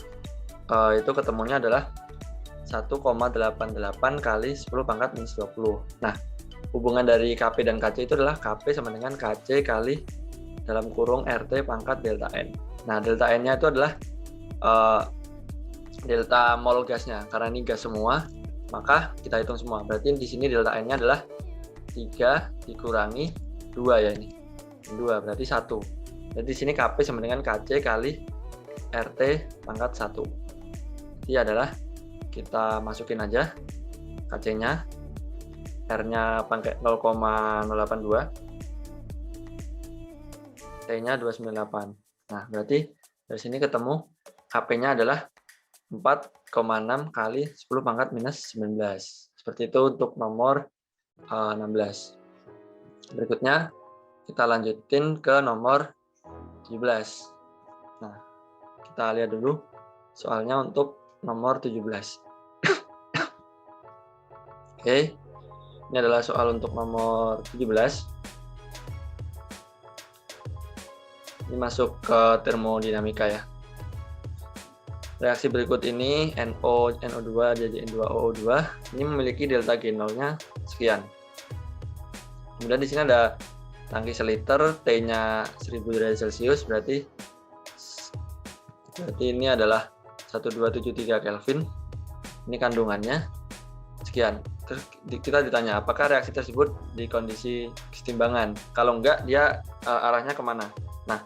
itu ketemunya adalah 1,88 kali 10 pangkat minus 20. Nah, hubungan dari Kp dan Kc itu adalah Kp sama dengan Kc kali dalam kurung RT pangkat delta N. Nah, delta N-nya itu adalah delta mol gasnya. Karena ini gas semua, maka kita hitung semua. Berarti di sini delta N-nya adalah 3 dikurangi 2 ya ini. 2 berarti 1. Jadi di sini Kp sama dengan Kc kali RT pangkat 1. Jadi adalah kita masukin aja Kc-nya, R-nya pakai 0,082, T-nya 298. Nah, berarti dari sini ketemu Kp-nya adalah 4,6 kali 10 pangkat minus 19. Seperti itu untuk nomor 16. Berikutnya kita lanjutin ke nomor 17. Nah, kita lihat dulu soalnya untuk nomor 17. Oke, ini adalah soal untuk nomor 17. Ini masuk ke termodinamika ya. Reaksi berikut ini NO2 jadi N2O2 ini memiliki delta G0-nya sekian. Kemudian di sini ada tangki seliter, T-nya 1000 derajat Celcius, berarti ini adalah 1273 Kelvin. Ini kandungannya sekian. Terus kita ditanya apakah reaksi tersebut di kondisi keseimbangan. Kalau enggak, dia arahnya kemana? Nah,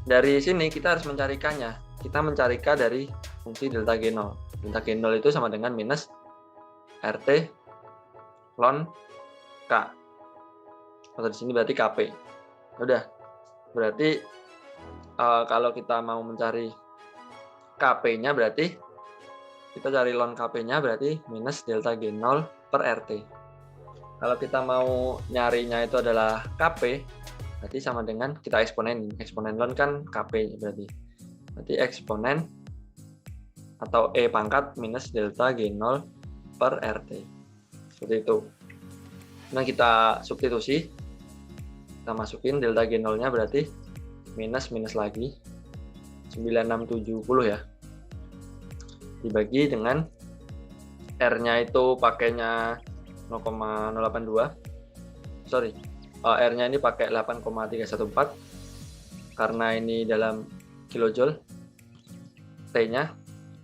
dari sini kita harus mencari K-nya. Kita mencari K dari fungsi delta G0. Delta G0 itu sama dengan minus RT ln K. Atau di sini berarti Kp. Udah. Berarti kalau kita mau mencari Kp-nya berarti kita cari ln Kp-nya berarti minus delta G0 per RT. Kalau kita mau nyarinya itu adalah Kp, berarti sama dengan kita eksponen. Eksponen ln kan Kp berarti. Berarti eksponen atau E pangkat minus delta G0 per RT. Seperti itu. Nah, kita substitusi. Kita masukin delta G0-nya berarti minus lagi 9670 ya. Dibagi dengan R-nya itu pakainya 0,082. Sorry, R-nya ini pakai 8,314 karena ini dalam kilojoule. T-nya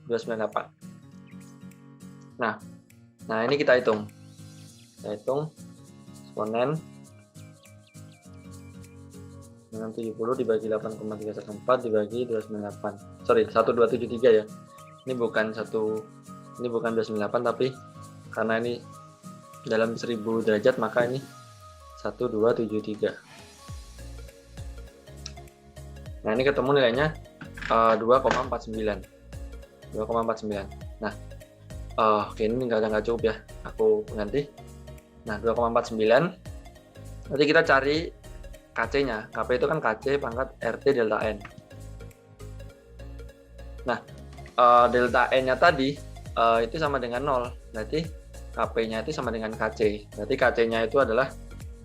298. Nah, ini kita hitung. Kita hitung eksponen 670 dibagi 8,314 dibagi 298. Sorry, 1273 ya. Ini bukan 298 tapi karena ini dalam 1000 derajat maka ini 1273. Nah, ini ketemu nilainya 2,49. 2,49. Nah, oke, ini nggak cukup ya. Aku ganti. Nah, 2,49. Nanti kita cari KC-nya. KP itu kan KC pangkat RT delta N. Nah, delta N-nya tadi itu sama dengan 0. Berarti KP-nya itu sama dengan KC. Berarti KC-nya itu adalah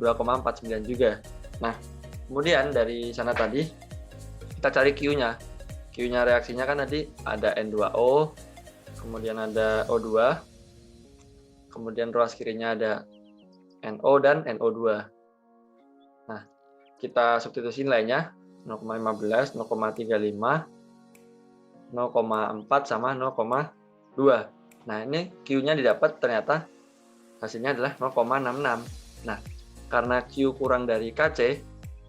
2,49 juga. Nah, kemudian dari sana tadi kita cari Q-nya. Q-nya reaksinya kan tadi ada N2O, kemudian ada O2, kemudian ruas kirinya ada NO dan NO2. Nah, kita substitusi nilainya 0,15, 0,35, 0,4 sama 0,2. Nah, ini Q-nya didapat ternyata hasilnya adalah 0,66. Nah, karena Q kurang dari KC,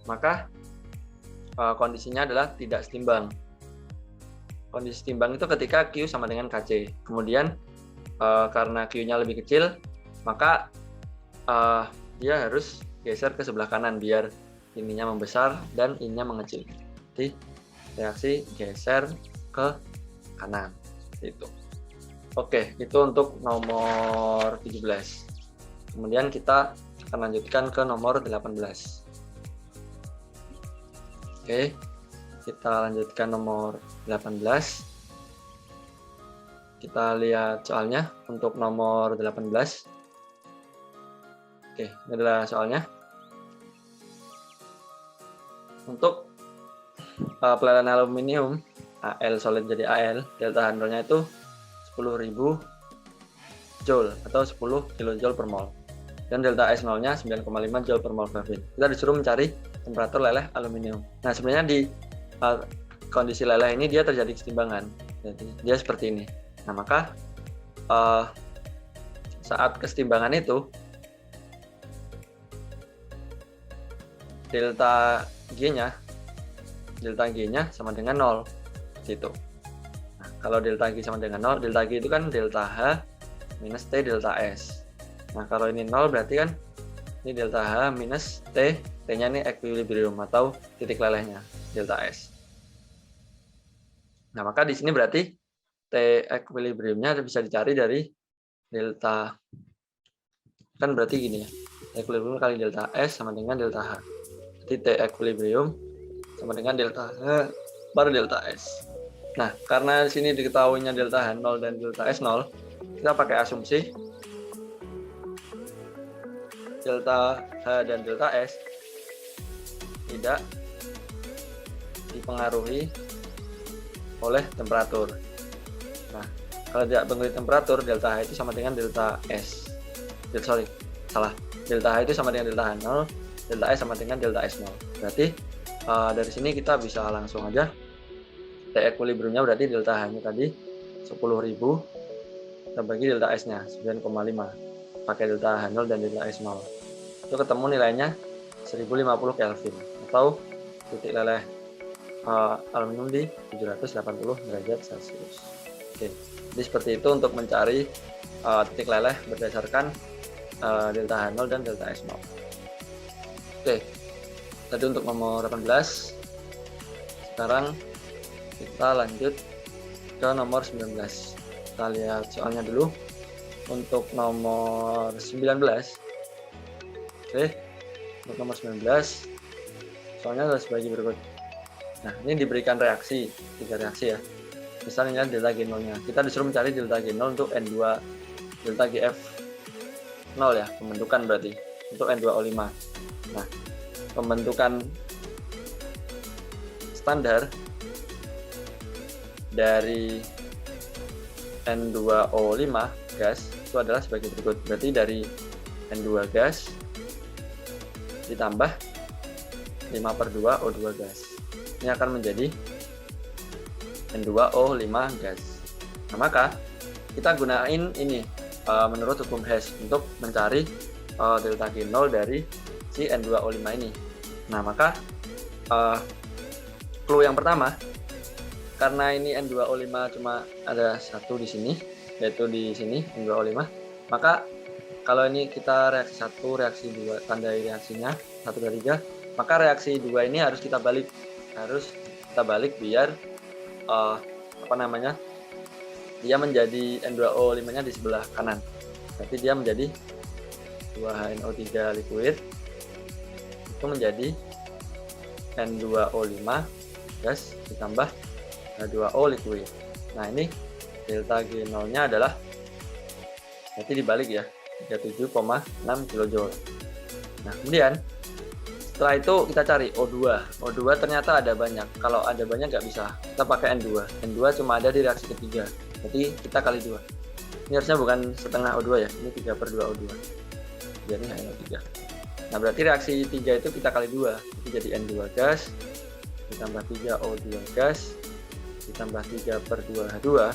maka kondisinya adalah tidak setimbang. Kondisi setimbang itu ketika Q sama dengan KC. Kemudian karena Q-nya lebih kecil, maka dia harus geser ke sebelah kanan biar ininya membesar dan ininya mengecil. Jadi reaksi geser ke kanan. Seperti itu. Oke, itu untuk nomor 17. Kemudian kita akan lanjutkan ke nomor 18. Oke, kita lanjutkan nomor 18. Kita lihat soalnya untuk nomor 18. Oke, ini adalah soalnya. Untuk pelelehan aluminium, Al solid jadi Al, delta handle-nya itu 10.000 joule atau 10 kJ per mol. Dan delta S0-nya 9,5 joule per mol Kelvin. Kita disuruh mencari temperatur leleh aluminium. Nah, sebenarnya di kondisi leleh ini dia terjadi kesetimbangan. Jadi dia seperti ini. Nah, maka saat kesetimbangan itu delta G-nya sama dengan 0 gitu. Nah, kalau delta G sama dengan 0, delta G itu kan delta H minus T delta S. Nah, kalau ini 0 berarti kan ini delta H minus T, T-nya ini equilibrium atau titik lelehnya, delta S. Nah, maka di sini berarti T equilibriumnya bisa dicari dari delta, kan berarti gini ya, equilibrium kali delta S sama dengan delta H. Jadi T equilibrium sama dengan delta H per delta S. Nah, karena di sini diketahuinya delta H 0 dan delta S 0, kita pakai asumsi delta H dan delta S tidak dipengaruhi oleh temperatur. Nah, kalau tidak pengaruhi temperatur, delta H itu sama dengan delta S. Delta H itu sama dengan delta H 0, delta S sama dengan delta S 0. Berarti dari sini kita bisa langsung aja T equilibriumnya berarti delta H-nya tadi 10.000 kita bagi delta S-nya 9,5 pakai delta H0 dan delta S0. Itu ketemu nilainya 1050 Kelvin atau titik leleh aluminium di 780 derajat Celcius. Oke, jadi seperti itu untuk mencari titik leleh berdasarkan delta H0 dan delta S0. Oke, tadi untuk nomor 18. Sekarang kita lanjut ke nomor 19. Kita lihat soalnya dulu. Untuk nomor 19. Oke, untuk nomor 19 soalnya adalah sebagai berikut. Nah, ini diberikan reaksi, 3 reaksi ya. Misalnya delta G0-nya. Kita disuruh mencari delta G0 untuk N2 delta GF 0 ya, pembentukan berarti untuk N2O5. Nah, pembentukan standar dari N2O5 gas itu adalah sebagai berikut. Berarti dari N2 gas ditambah 5/2 O2 gas. Ini akan menjadi N2O5 gas. Nah, maka kita gunain ini menurut hukum Hess untuk mencari delta G0 dari si N2O5 ini. Nah, maka clue yang pertama, karena ini N2O5 cuma ada satu di sini, yaitu di sini N2O5, maka kalau ini kita reaksi 1, reaksi 2, tandai reaksinya 1, 2, 3, maka reaksi 2 ini harus kita balik. Biar dia menjadi N2O5-nya di sebelah kanan. Berarti dia menjadi 2HNO3 liquid itu menjadi N2O5 gas ditambah H2O liquid. Nah, ini delta G0-nya adalah berarti dibalik ya, 37,6 kJ. Nah, kemudian setelah itu kita cari O2. O2 ternyata ada banyak. Kalau ada banyak nggak bisa, kita pakai N2. N2 cuma ada di reaksi ketiga. Berarti kita kali 2. Ini harusnya bukan setengah O2 ya, ini 3/2 O2. Jadi NO3. Nah, berarti reaksi 3 itu kita kali 2. Jadi N2 gas ditambah 3 O2 gas ditambah 3/2 H2.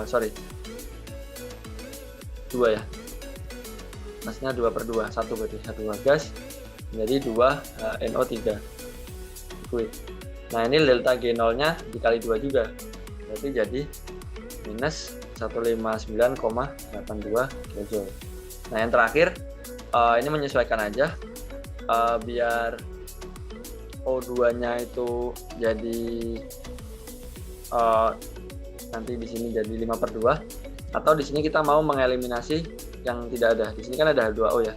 Sorry. 2 ya. Maksudnya 2/2, 1 berarti H2 gas menjadi 2 NO3 liquid. Nah, ini delta G0-nya dikali 2 juga. Berarti jadi minus 159,82 kJ. Nah, yang terakhir ini menyesuaikan aja biar O2-nya itu jadi nanti di sini jadi 5/2, atau di sini kita mau mengeliminasi yang tidak ada. Di sini kan ada H2O ya.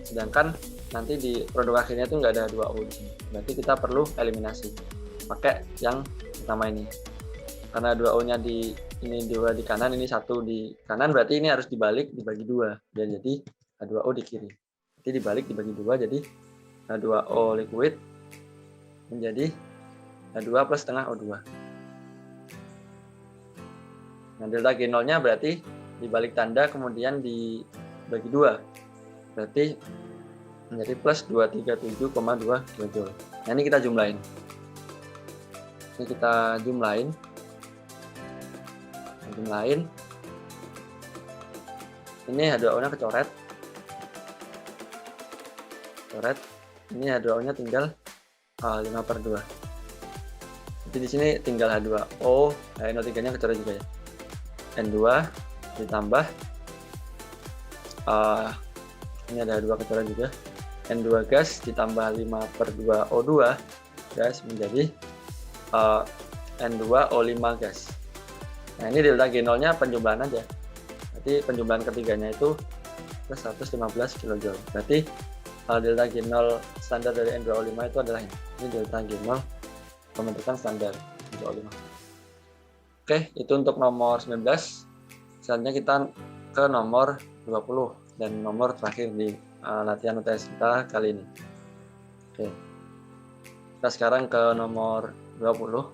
Sedangkan nanti di produk akhirnya itu nggak ada H2O di sini. Berarti kita perlu eliminasi. Pakai yang pertama ini. Karena 2O-nya di ini 2 di kanan, ini 1 di kanan, berarti ini harus dibalik dibagi 2 biar jadi H2O di kiri. Jadi dibalik dibagi 2 jadi H2O liquid menjadi H2 plus setengah O2. Nah, delta G0-nya berarti dibalik tanda kemudian dibagi 2. Berarti menjadi plus 237,2 kJ. Nah, ini kita jumlahin. Ini H2O-nya kecoret. Ini H2O-nya tinggal 5/2. Jadi di sini tinggal H2O, NO3-nya kecoret juga ya. N2 ditambah ini ada H2 kecoret juga. N2 gas ditambah 5/2 O2 gas menjadi N2O5 gas. Nah, ini delta G0-nya penjumlahan aja. Berarti penjumlahan ketiganya itu plus 115 kJ. Berarti delta G0 standar dari N2O5 itu adalah ini. Ini delta G0 pembentukan standar N2O5. Oke, itu untuk nomor 19. Selanjutnya kita ke nomor 20 dan nomor terakhir di latihan UTS kita kali ini. Oke. Kita sekarang ke nomor 20.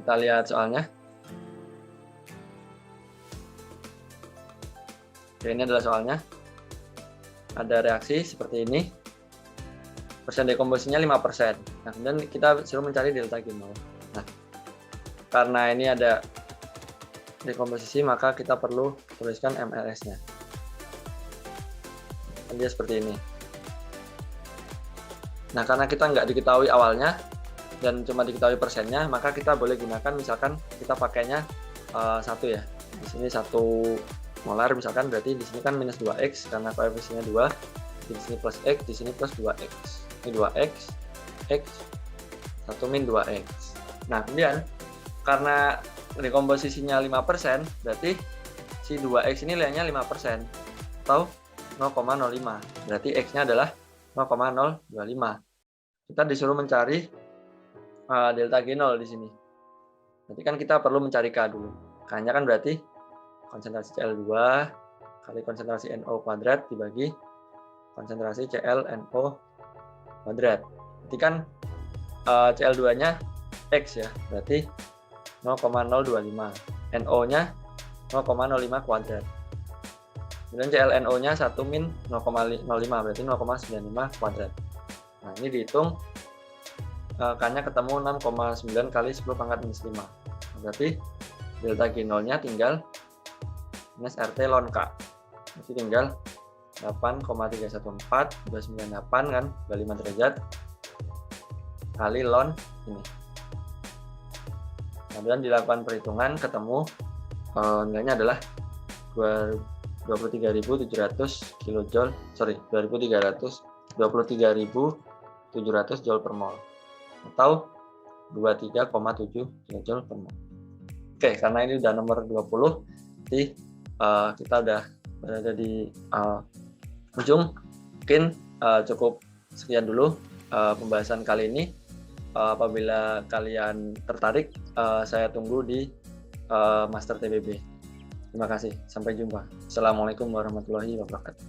Kita lihat soalnya. Oke, ini adalah soalnya. Ada reaksi seperti ini. Persen dekomposisinya 5%. Nah, kemudian kita suruh mencari delta G0. Nah, karena ini ada dekomposisi, maka kita perlu tuliskan MLS-nya. Dia seperti ini. Nah, karena kita nggak diketahui awalnya dan cuma diketahui persennya, maka kita boleh gunakan, misalkan kita pakainya 1 ya. Di sini 1 molar misalkan, berarti di sini kan minus 2x karena koefisiennya 2. Di sini plus x, di sini plus 2x. Ini 2x, x, 1 min 2x. Nah, kemudian karena dekomposisinya 5%, berarti si 2x ini nilainya 5% atau 0,05. Berarti x-nya adalah 0,025. Kita disuruh mencari delta G0 di sini. Berarti kan kita perlu mencari K dulu. K-nya kan berarti konsentrasi Cl2 kali konsentrasi NO kuadrat dibagi konsentrasi ClNO kuadrat. Berarti kan Cl2-nya X ya, berarti 0,025. NO-nya 0,05 kuadrat. Kemudian ClNO-nya 1 min 0,05, berarti 0,95 kuadrat. Nah, ini dihitung K-nya ketemu 6,9 kali 10 pangkat minus 5. Berarti delta G0-nya tinggal minus RT ln K. Berarti tinggal 8,314 298 kan, 25 derajat kali ln ini. Kemudian dilakukan perhitungan, ketemu nilainya adalah 23.700 kilojoule, 23.700 joule per mol atau 23,7 kilojoule per mol. Oke, karena ini udah nomor 20, jadi kita udah berada di ujung. Mungkin cukup sekian dulu pembahasan kali ini. Apabila kalian tertarik, saya tunggu di Master TBB. Terima kasih, sampai jumpa. Assalamualaikum warahmatullahi wabarakatuh.